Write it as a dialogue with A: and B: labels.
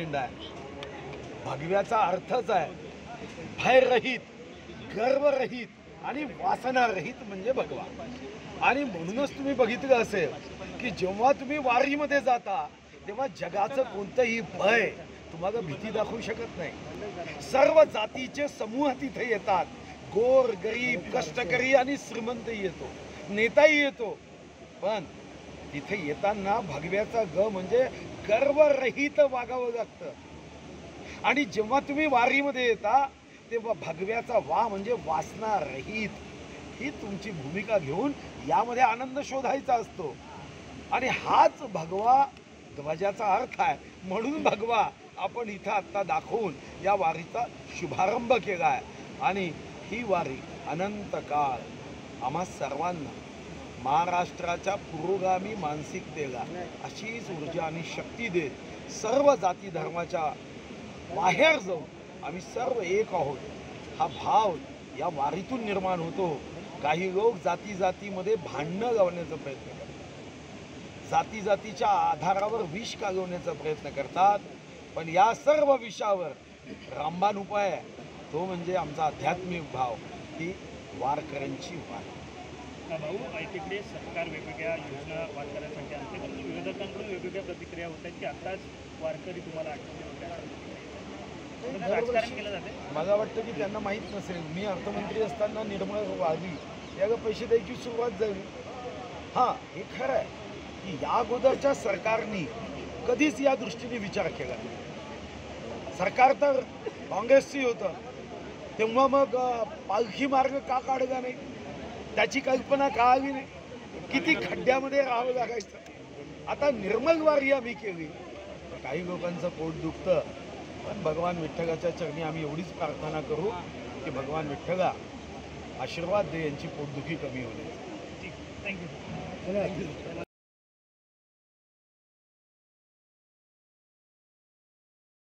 A: झेंडा आहे. भगव्याचा अर्थच आहे भयरहित, गर्वरहित आणि वासनारहित म्हणजे भगवा. आणि म्हणूनच तुम्ही बघितलं असेल की जेव्हा तुम्ही वारीमध्ये जाता तेव्हा जगाचं कोणतंही भय तुम्हाला भीती दाखवू शकत नाही. सर्व जातीचे समूह तिथे येतात. गोर गरीब, कष्टकरी आणि श्रीमंतही येतो, नेताही येतो. पण तिथे येताना भगव्याचा ग म्हणजे गर्वरहित वागावं लागतं. आणि जेव्हा तुम्ही वारीमध्ये येता तेव्हा भगव्याचा वा म्हणजे वासना रहित ही तुमची भूमिका घेऊन यामध्ये आनंद शोधायचा असतो. आणि हाच भगवा ध्वजाचा अर्थ आहे. म्हणून भगवा आपण इथं आत्ता दाखवून या वारीचा शुभारंभ केला आहे. आणि ही वारी अनंत काळ आम्हा सर्वांना महाराष्ट्राच्या पुरोगामी मानसिकतेला अशीच ऊर्जा आणि शक्ती देत सर्व जाती धर्माच्या बाहेर जाऊन आम्ही सर्व एक आहोत हा भाव या वारीतून निर्माण होतो. काही लोक जाती जातीमध्ये भांडणं लावण्याचा प्रयत्न करतात, जाती जातीच्या आधारावर विष कालवण्याचा प्रयत्न करतात. पण या सर्व विषावर रामबाण उपाय आहे, तो म्हणजे आमचा आध्यात्मिक भाव, ही वारकऱ्यांची वारी.
B: भाऊ, एकीकडे सरकार वेगवेगळ्या योजना वारकऱ्यांसाठी आणते, परंतु विरोधकांकडून वेगवेगळ्या प्रतिक्रिया होत आहेत की आताच वारकरी तुम्हाला राजकारण केलं जाते.
A: मला वाटतं की त्यांना माहीत नसेल, मी अर्थमंत्री असताना निर्मळ वारी याला पैसे द्यायची सुरुवात झाली. हां, हे खरं आहे की या अगोदरच्या सरकारने कधीच या दृष्टीने विचार केला नाही. सरकार तर काँग्रेसची होतं, तेव्हा मग पालखी मार्ग का काढला नाही, त्याची कल्पना का आली नाही, किती खड्ड्यामध्ये राहावं लागायचं. आता निर्मल वारी आम्ही केली. काही लोकांचं पोट दुखतं, पण भगवान विठ्ठलाच्या चरणी आम्ही एवढीच प्रार्थना करू की भगवान विठ्ठला आशीर्वाद दे, यांची पोटदुखी कमी होण्याची.
B: थँक्यू.